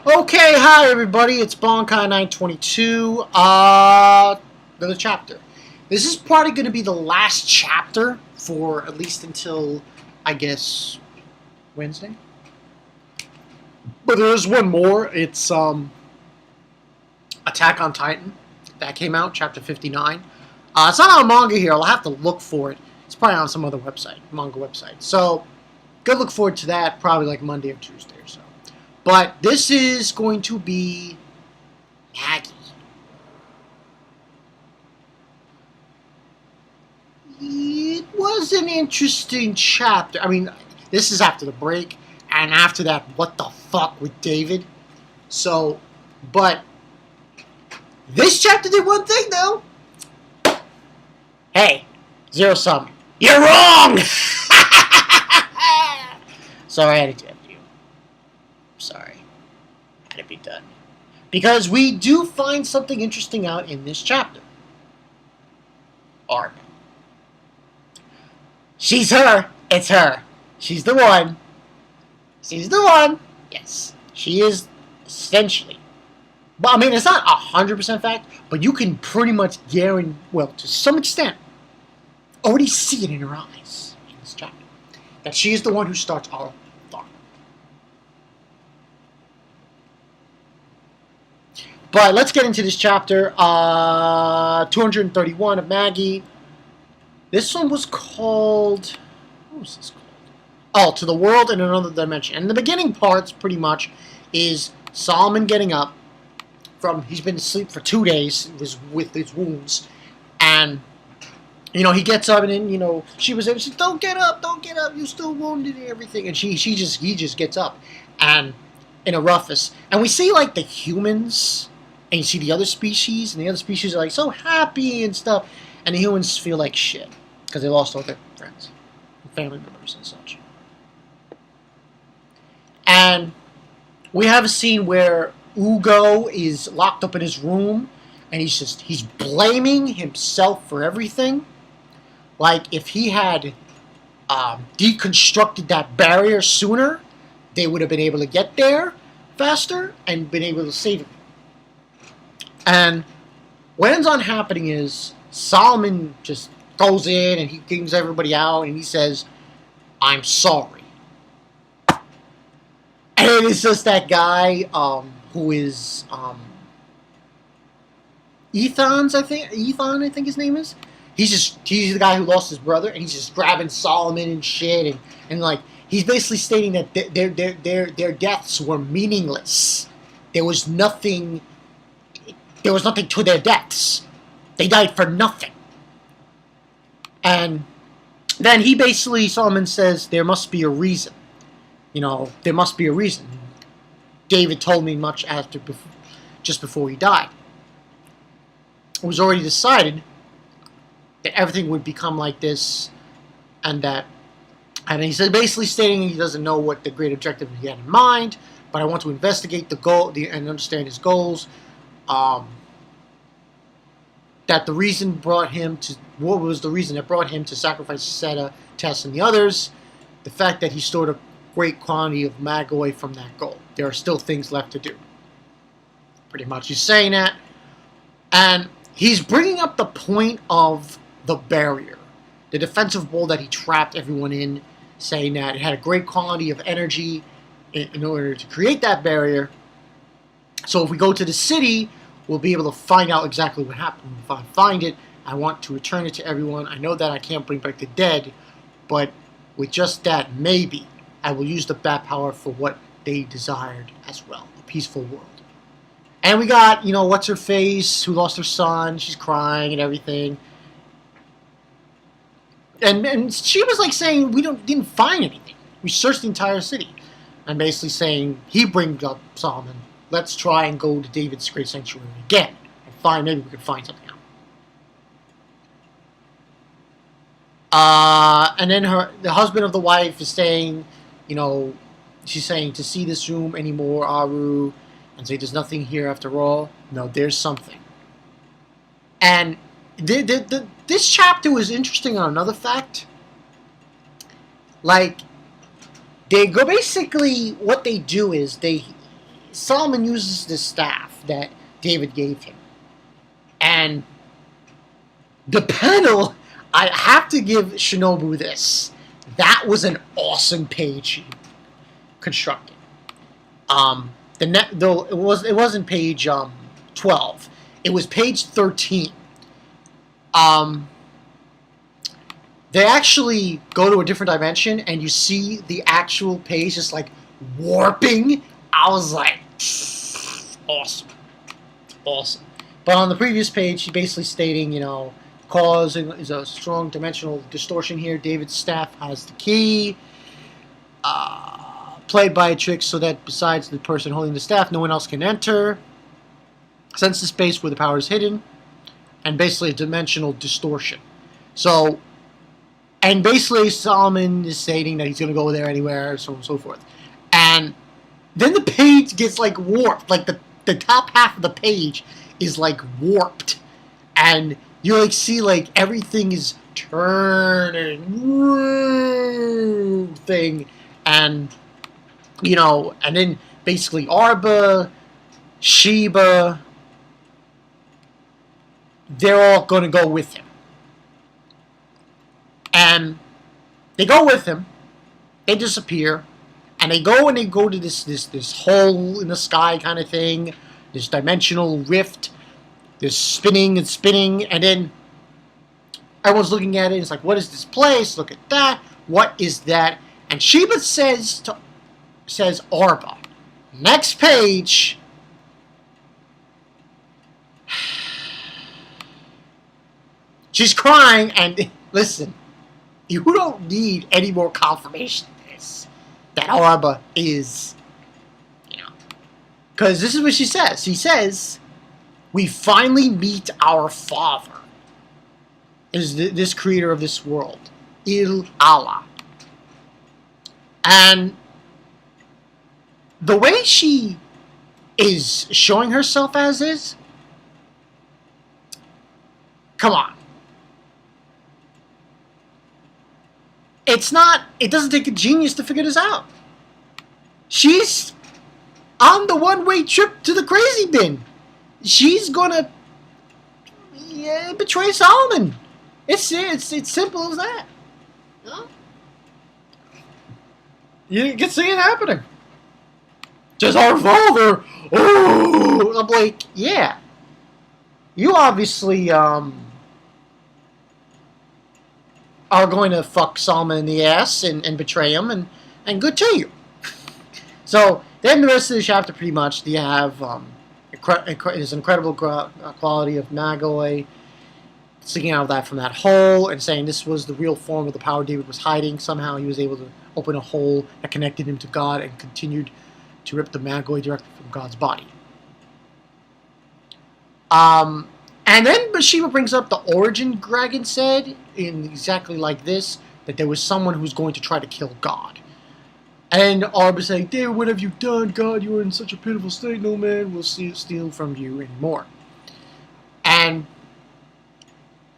Okay, hi everybody, it's Bonkai922, another chapter. This is probably going to be the last chapter for at least until, I guess, Wednesday. But there is one more, it's, Attack on Titan, that came out, chapter 59. It's not on manga here, I'll have to look for it. It's probably on some other website, manga website. So, good look forward to that, probably like Monday or Tuesday or so. But this is going to be Magi. It was an interesting chapter. I mean, this is after the break, and after that, what the fuck with David? So, but this chapter did one thing though. Hey, Zero Sum, you're wrong. Sorry, I had to do you. Sorry, had to be done. Because we do find something interesting out in this chapter. Arba. She's her. It's her. She's the one. She's the one. Yes. She is essentially. But I mean, it's not 100% fact, but you can pretty much guarantee, well, to some extent, already see it in her eyes in this chapter. That she is the one who starts all thought. But let's get into this chapter. 231 of Magi. This one was called... What was this called? Oh, To the World in Another Dimension. And the beginning parts, pretty much, is Solomon getting up from... He's been asleep for 2 days with his wounds. And, you know, he gets up and then, you know, she was there. She said, don't get up, you're still wounded and everything. And he just gets up. And in a ruckus. And we see, like, the humans... And you see the other species, and the other species are like so happy and stuff, and the humans feel like shit because they lost all their friends, and family members, and such. And we have a scene where Ugo is locked up in his room, and he's blaming himself for everything. Like if he had deconstructed that barrier sooner, they would have been able to get there faster and been able to save him. And what ends on happening is Solomon just goes in and he brings everybody out and he says, I'm sorry. And it's just that guy who is Ethan, I think his name is. He's the guy who lost his brother, and he's just grabbing Solomon and shit, and like he's basically stating that their deaths were meaningless. There was nothing to their deaths. They died for nothing. And then Solomon says, there must be a reason. You know, there must be a reason. David told me much just before he died. It was already decided that everything would become like this, and he said, basically stating he doesn't know what the great objective he had in mind, but I want to investigate the goal and understand his goals. That the reason brought him to... What was the reason that brought him to sacrifice Seta, Tess, and the others? The fact that he stored a great quantity of mag away from that goal. There are still things left to do. Pretty much he's saying that. And he's bringing up the point of the barrier. The defensive wall that he trapped everyone in, saying that it had a great quantity of energy in order to create that barrier. So if we go to the city, we'll be able to find out exactly what happened. If I find it, I want to return it to everyone. I know that I can't bring back the dead, but with just that, maybe I will use the bat power for what they desired as well, a peaceful world. And we got, you know, what's-her-face, who lost her son. She's crying and everything. And she was like saying, we didn't find anything. We searched the entire city. And basically saying, he brings up Solomon. Let's try and go to David's great sanctuary again and maybe we can find something out. And then the husband of the wife is saying, you know, she's saying to see this room anymore, Aru, and say there's nothing here after all. No, there's something. And this chapter was interesting on another fact. Like, they go basically, what they do is Solomon uses this staff that David gave him. And the panel, I have to give Shinobu this. That was an awesome page he constructed. Though it wasn't page 12. It was page 13. They actually go to a different dimension, and you see the actual page just like warping. I was like, awesome. Awesome. But on the previous page, he's basically stating, cause is a strong dimensional distortion here. David's staff has the key. Played by a trick so that besides the person holding the staff, no one else can enter. Sense the space where the power is hidden. And basically a dimensional distortion. So, and basically Solomon is stating that he's going to go there anywhere, so on and so forth. And then the page gets like warped. Like the top half of the page is like warped. And you like see like everything is turning thing. And, and then basically Arba, Sheba, they're all going to go with him. And they go with him. They disappear. And they go to this hole in the sky kind of thing. This dimensional rift. This spinning and spinning. And then everyone's looking at it. It's like, what is this place? Look at that. What is that? And Sheba says Arba. Next page. She's crying, and listen, you don't need any more confirmation of this. That Arba is, because this is what she says. She says, we finally meet our father. Is this creator of this world. Il Allah. And the way she is showing herself as is, come on. It doesn't take a genius to figure this out. She's on the one-way trip to the crazy bin. She's gonna betray Solomon. It's simple as that. You can see it happening. Just our father. Oh, I'm like, yeah. You obviously are going to fuck Solomon in the ass and betray him, and good to you. So then the rest of the chapter, pretty much, you have this incredible quality of Magi sticking out of that from that hole and saying this was the real form of the power David was hiding. Somehow he was able to open a hole that connected him to God and continued to rip the Magi directly from God's body. And then Bathsheba brings up the origin dragon said, in exactly like this, that there was someone who was going to try to kill God. And Arba saying, David, what have you done? God, you are in such a pitiful state. No man will steal from you anymore. And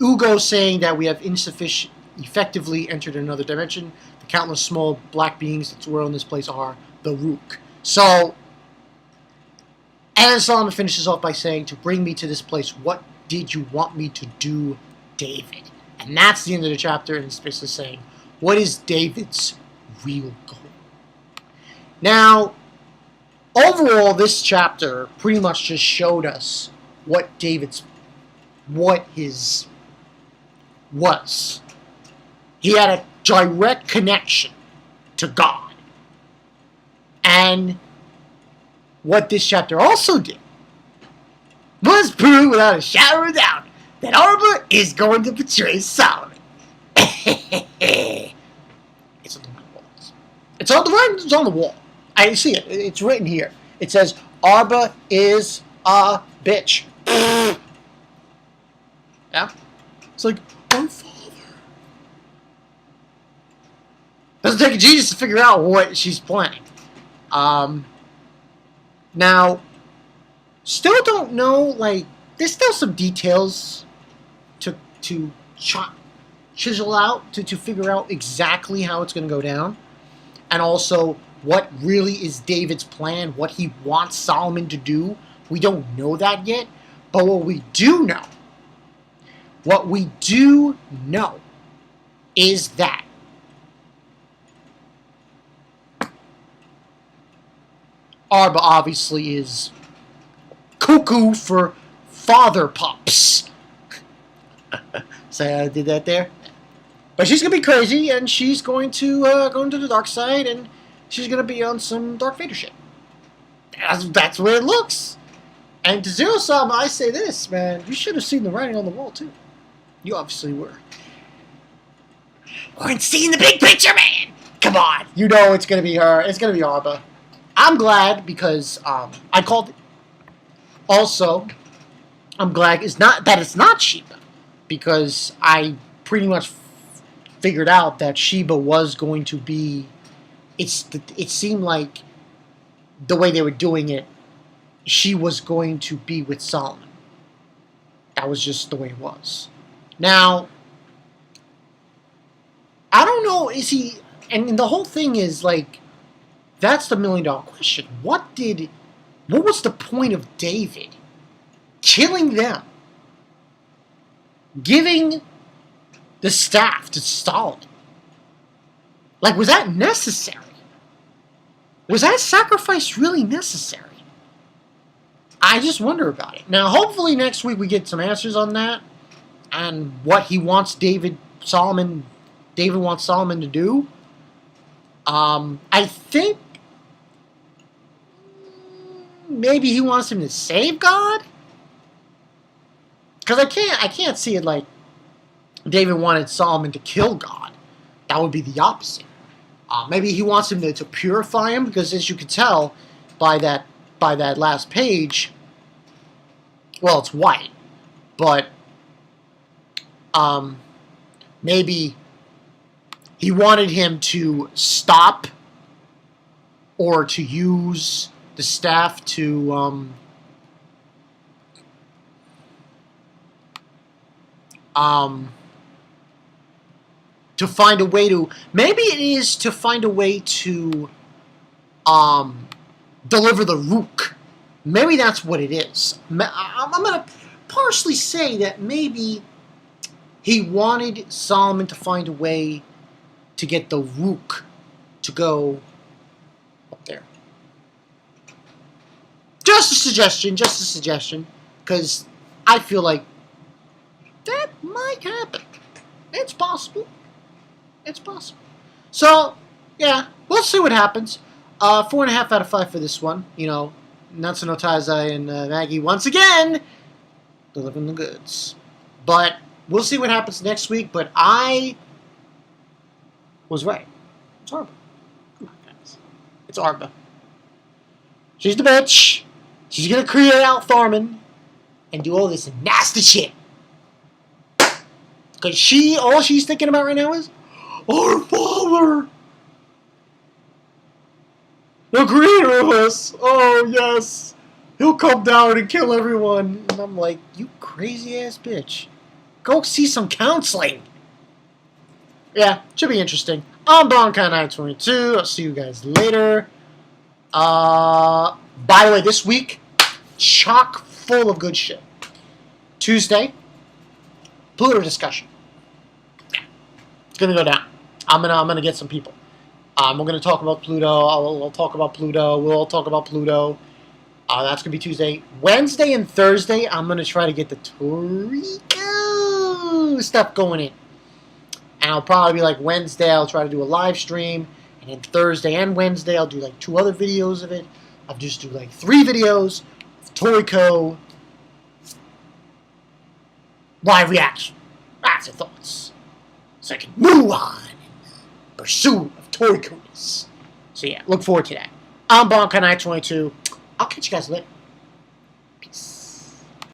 Ugo saying that we have effectively entered another dimension. The countless small black beings that swirl in this place are the Rook. So, and Solomon finishes off by saying, to bring me to this place, what did you want me to do, David? And that's the end of the chapter, and it's basically saying, what is David's real goal? Now, overall, this chapter pretty much just showed us what his was. He had a direct connection to God. And what this chapter also did was prove without a shadow of a doubt that Arba is going to betray Solomon. It's on the walls. It's on the wall. I see it. It's written here. It says, Arba is a bitch. Yeah? It's like, our father. Doesn't take a genius to figure out what she's planning. Now, still don't know, like, there's still some details to chisel out, to figure out exactly how it's going to go down. And also, what really is David's plan, what he wants Solomon to do. We don't know that yet. But what we do know is that Arba obviously is cuckoo for father pups. So I did that there. But she's going to be crazy, and she's going to go into the dark side, and she's going to be on some Darth Vader shit. That's where it looks. And to Zero Sum, I say this, man. You should have seen the writing on the wall, too. You obviously were. We're seeing the big picture, man. Come on. You know it's going to be her. It's going to be Arba. I'm glad because I called it. Also, I'm glad it's not Sheba, because I pretty much figured out that Sheba was going to be. It seemed like the way they were doing it, she was going to be with Solomon. That was just the way it was. Now, I don't know. Is he? And the whole thing is like. That's the $1 million question. What was the point of David killing them, giving the staff to Solomon? Like, was that necessary? Was that sacrifice really necessary? I just wonder about it. Now, hopefully next week we get some answers on that and what he wants David wants Solomon to do. I think maybe he wants him to save God? Because I can't see it like David wanted Solomon to kill God. That would be the opposite. Maybe he wants him to purify him, because as you can tell by that last page, well, it's white, but maybe he wanted him to stop or to use the staff to find a way to, maybe it is to find a way to deliver the Rook. Maybe that's what it is. I'm going to partially say that maybe he wanted Solomon to find a way to get the Rook to go up there. Just a suggestion, because I feel like that might happen. It's possible. So, yeah, we'll see what happens. 4.5 out of 5 for this one. You know, Natsu no Taizai and Magi once again delivering the goods. But we'll see what happens next week. But I was right. It's Arba. Come on, guys. It's Arba. She's the bitch. She's gonna create out Tharmen and do all this nasty shit. Because all she's thinking about right now is our father, the creator of us. Oh, yes. He'll come down and kill everyone. And I'm like, you crazy ass bitch. Go see some counseling. Yeah, should be interesting. I'm Bonkai922. I'll see you guys later. By the way, this week, chock full of good shit. Tuesday, Pluto discussion. It's gonna go down. I'm gonna get some people. We're gonna talk about Pluto. I'll talk about Pluto. We'll all talk about Pluto. That's gonna be Tuesday. Wednesday and Thursday, I'm gonna try to get the Toriko stuff going in. And I'll probably be like Wednesday, I'll try to do a live stream. And then Thursday and Wednesday, I'll do like 2 other videos of it. I'll just do like 3 videos of Toriko live reaction. That's the thoughts. So I can move on in pursuit of Toriko-ness. So yeah, look forward to that. I'm Bonkai922. I'll catch you guys later.